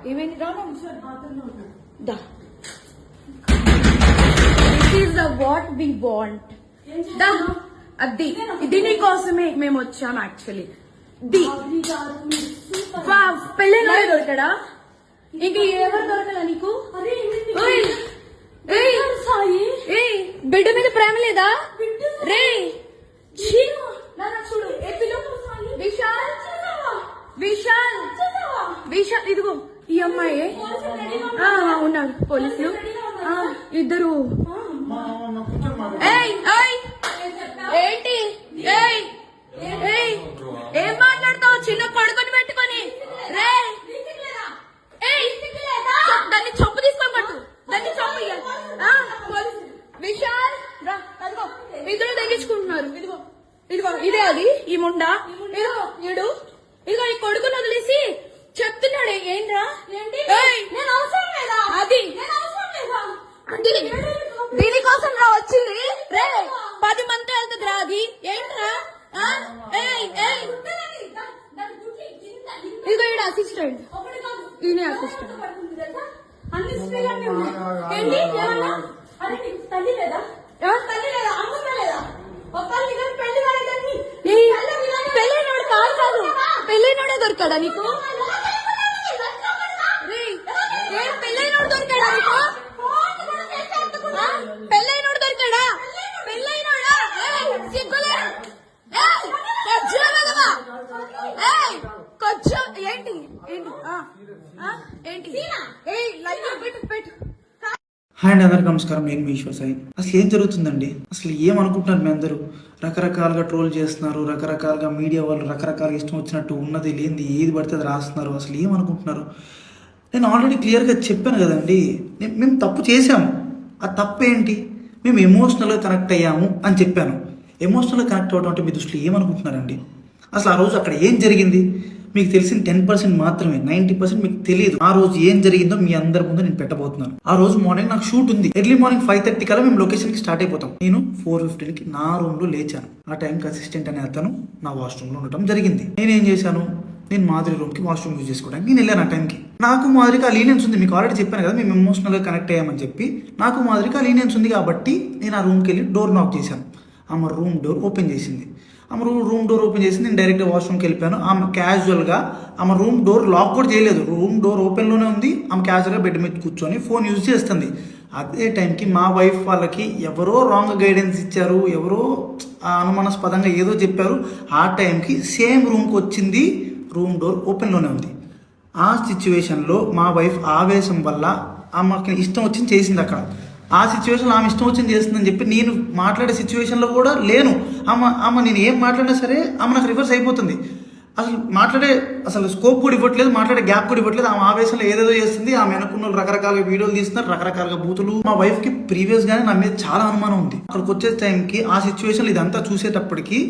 ఏమైంది రా దా this is the what we want దా అది ఇది నీ కోసమే మేము వచ్చాం యాక్చువల్లీ పెళ్ళైన దొరకడా ఇంక ఎవరు దొరకలా నీకు బిడ్డ మీద ప్రేమ లేదా రే చూడు విశాల్ విశాల్ విశాల్ ఇదిగో ఈ అమ్మాయి ఉన్నారు పోలీసులు ఇద్దరు ఏంటి ఏం మాట్లాడతావు చిన్న కొడుకుని పెట్టుకొని రే దాన్ని చొప్పు తీసుకొని పట్టు దాన్ని చొప్పు విశాల్ రా అదిగో ఇద్దరు తగ్గించుకుంటున్నారు ఇదిగో ఇదిగో ఇదే అది ఈ ముండా ఇదిగో ఇడు ఇదిగో ఈ కొడుకుని వదిలేసి చెప్తున్నాడు ఏంట్రా అది దీనికోసం రా వచ్చింది రే 10 మంది వెళ్తుంది రా అది ఏంట్రా ఇదిగో ఈడ అసిస్టెంట్ ఈయన అసిస్టెంట్ పెళ్ళైనోడు కాదు పెళ్ళైనోడే దొరికాడా నీకు పెళ్ళైనోడు దొరికాడా నీకు పెళ్ళైనోడు దొరికాడా పెళ్ళైనోడా సిగ్గులే కొంచెం ఏంటి ఏంటి పెట్టు హాయ్ అండి, అందరికీ నమస్కారం. నేను మీ ఈశ్వర్ సాయి. అసలు ఏం జరుగుతుందండి? అసలు ఏమనుకుంటున్నారు మీ అందరూ? రకరకాలుగా ట్రోల్ చేస్తున్నారు, రకరకాలుగా మీడియా వాళ్ళు రకరకాలుగా ఇష్టం వచ్చినట్టు ఉన్నది లేనిది ఏది పడితే అది రాస్తున్నారు. అసలు ఏమనుకుంటున్నారు? నేను ఆల్రెడీ క్లియర్గా చెప్పాను కదండి, మేము తప్పు చేసాము. ఆ తప్పు ఏంటి? మేము ఎమోషనల్గా కనెక్ట్ అయ్యాము అని చెప్పాను. ఎమోషనల్గా కనెక్ట్ అవ్వడం అంటే మీ దృష్టిలో ఏమనుకుంటున్నారండి? అసలు ఆ రోజు అక్కడ ఏం జరిగింది మీకు తెలిసిన 10% మాత్రమే, 90% మీకు తెలియదు. ఆ రోజు ఏం జరిగిందో మీ అందరి ముందు నేను పెట్టబోతున్నాను. ఆ రోజు మార్నింగ్ నాకు షూట్ ఉంది. ఎర్లీ మార్నింగ్ 5:30 కల్లా మేము లొకేషన్కి స్టార్ట్ అయిపోతాం. నేను 4:15కి నా రూమ్లో లేచాను. ఆ టైంకి అసిస్టెంట్ అనే అతను నా వాష్రూమ్లో ఉండటం జరిగింది. నేనేం చేశాను, నేను మాధురి రూమ్కి వాష్రూమ్ యూజ్ చేసుకోవడానికి నేను వెళ్ళాను. ఆ టైంకి నాకు మాధురికి ఆ లీనియన్స్ ఉంది. మీకు ఆల్రెడీ చెప్పాను కదా, మేము ఎమోషనల్గా కనెక్ట్ అయ్యామని చెప్పి. నాకు మాధురికి ఆ లీనియన్స్ ఉంది కాబట్టి నేను ఆ రూమ్కి వెళ్ళి డోర్ నాక్ చేశాను. ఆమె రూమ్ డోర్ ఓపెన్ చేసింది. ఆమె రూమ్ డోర్ ఓపెన్ చేసి నేను డైరెక్ట్గా వాష్రూమ్కి వెళ్ళిపోయాను. ఆమె క్యాజువల్గా ఆమె రూమ్ డోర్ లాక్ కూడా చేయలేదు, రూమ్ డోర్ ఓపెన్లోనే ఉంది. ఆమె క్యాజువల్గా బెడ్ మీద కూర్చొని ఫోన్ యూజ్ చేస్తుంది. అదే టైంకి మా వైఫ్ వాళ్ళకి ఎవరో రాంగ్ గైడెన్స్ ఇచ్చారు, ఎవరో అనుమానాస్పదంగా ఏదో చెప్పారు. ఆ టైంకి సేమ్ రూమ్కి వచ్చింది, రూమ్ డోర్ ఓపెన్లోనే ఉంది. ఆ సిచ్యువేషన్లో మా వైఫ్ ఆవేశం వల్ల ఆమెకి ఇష్టం వచ్చింది చేసింది. అక్కడ ఆ సిచ్యువేషన్లో ఆమె ఇష్టం వచ్చింది చేస్తుందని చెప్పి నేను మాట్లాడే సిచ్యువేషన్లో కూడా లేను. ఆమె నేను ఏం మాట్లాడినా సరే ఆమె నాకు రివర్స్ అయిపోతుంది. అసలు స్కోప్ కూడా ఇవ్వట్లేదు, మాట్లాడే గ్యాప్ కూడా ఇవ్వట్లేదు. ఆమె ఆవేశంలో ఏదేదో చేస్తుంది. ఆమె అనుకున్న రకరకాల వీడియోలు తీస్తున్నారు, రకరకాల బూతులు. మా వైఫ్కి ప్రీవియస్గానే నా మీద చాలా అనుమానం ఉంది. అక్కడికి వచ్చే టైంకి ఆ సిచ్యువేషన్లో ఇదంతా చూసేటప్పటికి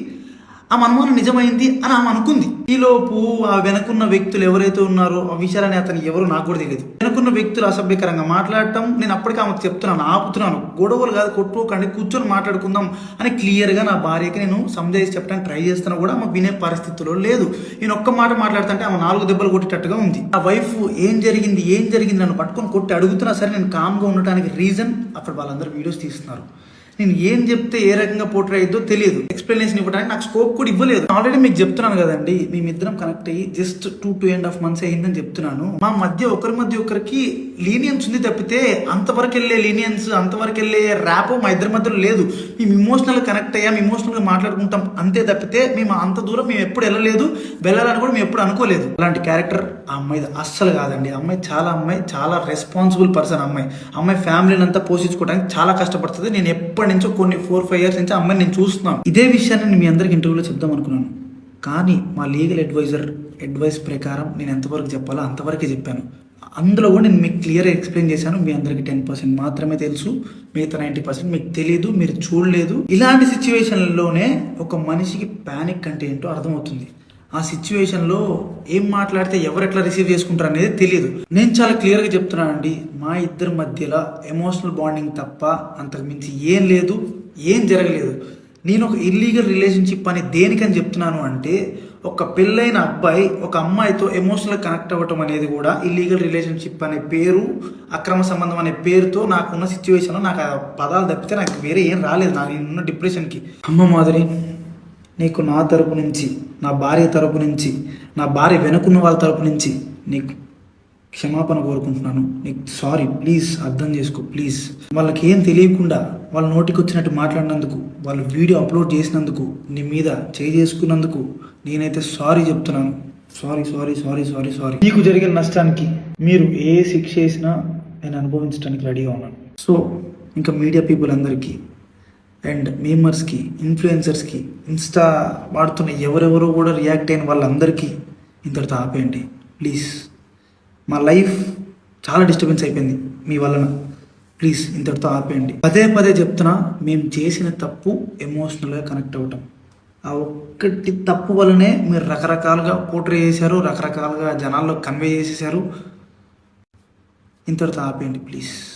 ఆమె అనుమానం నిజమైంది అని ఆమె అనుకుంది. ఈలోపు ఆ వెనకున్న వ్యక్తులు ఎవరైతే ఉన్నారో ఆ విషయాలని అతను ఎవరో నాకు కూడా తెలియదు. వెనకున్న వ్యక్తులు అసభ్యకరంగా మాట్లాడటం నేను అప్పటికి ఆమెకు చెప్తున్నాను, ఆపుతున్నాను. గొడవలు కాదు, కొట్టుకోకండి, కూర్చొని మాట్లాడుకుందాం అని క్లియర్గా నా భార్యకి నేను సంజాయిసి చెప్పడానికి ట్రై చేస్తున్నా కూడా ఆమె వినే పరిస్థితిలో లేదు. నేను ఒక్క మాట మాట్లాడుతుంటే ఆమె 4 దెబ్బలు కొట్టేటట్టుగా ఉంది. ఆ వైఫ్ ఏం జరిగింది నన్ను పట్టుకొని కొట్టి అడుగుతున్నా సరే నేను కామ్గా ఉండటానికి రీజన్ అక్కడ వాళ్ళందరూ వీడియోస్ తీస్తున్నారు. నేను ఏం చెప్తే ఏ రకంగా పోర్ట్రే అయ్యిద్దో తెలియదు. ఎక్స్ప్లెనేషన్ ఇవ్వడానికి నాకు స్కోప్ కూడా ఇవ్వలేదు. ఆల్రెడీ మీకు చెప్తున్నాను కదండి, మేమిద్దరం కనెక్ట్ అయ్యి జస్ట్ 2.5 months అయ్యిందని చెప్తున్నాను. మా మధ్య ఒకరికి లీనియన్స్ ఉంది తప్పితే అంతవరకు వెళ్ళే లీనియన్స్, అంతవరకు వెళ్ళే ర్యాప్ మా ఇద్దరి మధ్యలో లేదు. మేము ఇమోషనల్గా కనెక్ట్ అయ్యాం, ఇమోషనల్గా మాట్లాడుకుంటాం అంతే తప్పితే మేము అంత దూరం మేము ఎప్పుడు వెళ్ళాలని కూడా మేము ఎప్పుడు అనుకోలేదు. అలాంటి క్యారెక్టర్ ఆ అమ్మాయి అస్సలు కాదండి. అమ్మాయి చాలా రెస్పాన్సిబుల్ పర్సన్. అమ్మాయి ఫ్యామిలీని అంతా పోషించుకోవడానికి చాలా కష్టపడుతుంది. నేను ఎప్పటి నుంచో కొన్ని 4-5 years నుంచి అమ్మాయిని నేను చూస్తున్నాను. ఇదే విషయాన్ని నేను మీ అందరికి ఇంటర్వ్యూలో చెప్దాం అనుకున్నాను, కానీ మా లీగల్ అడ్వైస్ ప్రకారం నేను ఎంతవరకు చెప్పాలో అంతవరకే చెప్పాను. అందులో కూడా నేను మీకు క్లియర్గా ఎక్స్ప్లెయిన్ చేశాను. మీ అందరికి 10% మాత్రమే తెలుసు, మిగతా 90% మీకు తెలియదు, మీరు చూడలేదు. ఇలాంటి సిచ్యువేషన్లోనే ఒక మనిషికి ప్యానిక్ అంటే ఏంటో అర్థమవుతుంది. ఆ సిచ్యువేషన్లో ఏం మాట్లాడితే ఎవరు ఎట్లా రిసీవ్ చేసుకుంటారు అనేది తెలియదు. నేను చాలా క్లియర్గా చెప్తున్నానండి, మా ఇద్దరి మధ్యలో ఎమోషనల్ బాండింగ్ తప్ప అంతకు మించి ఏం లేదు, ఏం జరగలేదు. నేను ఒక ఇల్లీగల్ రిలేషన్షిప్ అని దేనికని చెప్తున్నాను అంటే, ఒక పెళ్ళైన అబ్బాయి ఒక అమ్మాయితో ఎమోషనల్ కనెక్ట్ అవ్వటం అనేది కూడా ఇల్లీగల్ రిలేషన్షిప్ అనే పేరు, అక్రమ సంబంధం అనే పేరుతో నాకున్న సిచ్యువేషన్లో నాకు ఆ పదాలు తప్పితే నాకు వేరే ఏం రాలేదు నా ఉన్న డిప్రెషన్కి. అమ్మ మాదిరి, నీకు నా తరపు నుంచి, నా భార్య తరపు నుంచి, నా భార్య వెనుకున్న వాళ్ళ తరపు నుంచి నీకు క్షమాపణ కోరుకుంటున్నాను. నీకు సారీ, ప్లీజ్ అర్థం చేసుకో ప్లీజ్. వాళ్ళకి ఏం తెలియకుండా వాళ్ళ నోటికి వచ్చినట్టు మాట్లాడినందుకు, వాళ్ళు వీడియో అప్లోడ్ చేసినందుకు, నీ మీద చేసుకున్నందుకు నేనైతే సారీ చెప్తున్నాను. Sorry sorry sorry sorry sorry. మీకు జరిగిన నష్టానికి మీరు ఏ శిక్ష చేసినా నేను అనుభవించడానికి రెడీగా ఉన్నాను. సో ఇంకా మీడియా పీపుల్ అందరికీ అండ్ మేమర్స్కి, ఇన్ఫ్లుయెన్సర్స్కి, ఇన్స్టా వాడుతున్న ఎవరెవరో కూడా రియాక్ట్ అయిన వాళ్ళందరికీ ఇంతటితో ఆపేయండి ప్లీజ్. మా లైఫ్ చాలా డిస్టర్బెన్స్ అయిపోయింది మీ వలన. ప్లీజ్ ఇంతటితో ఆపేయండి. పదే పదే చెప్తున్నా, మేము చేసిన తప్పు ఎమోషనల్గా కనెక్ట్ అవ్వటం. ఆ ఒక్కటి తప్పు వల్లనే మీరు రకరకాలుగా పోర్ట్రే చేశారు, రకరకాలుగా జనాల్లో కన్వే చేసేసారు. ఇంతటితో ఆపేయండి ప్లీజ్.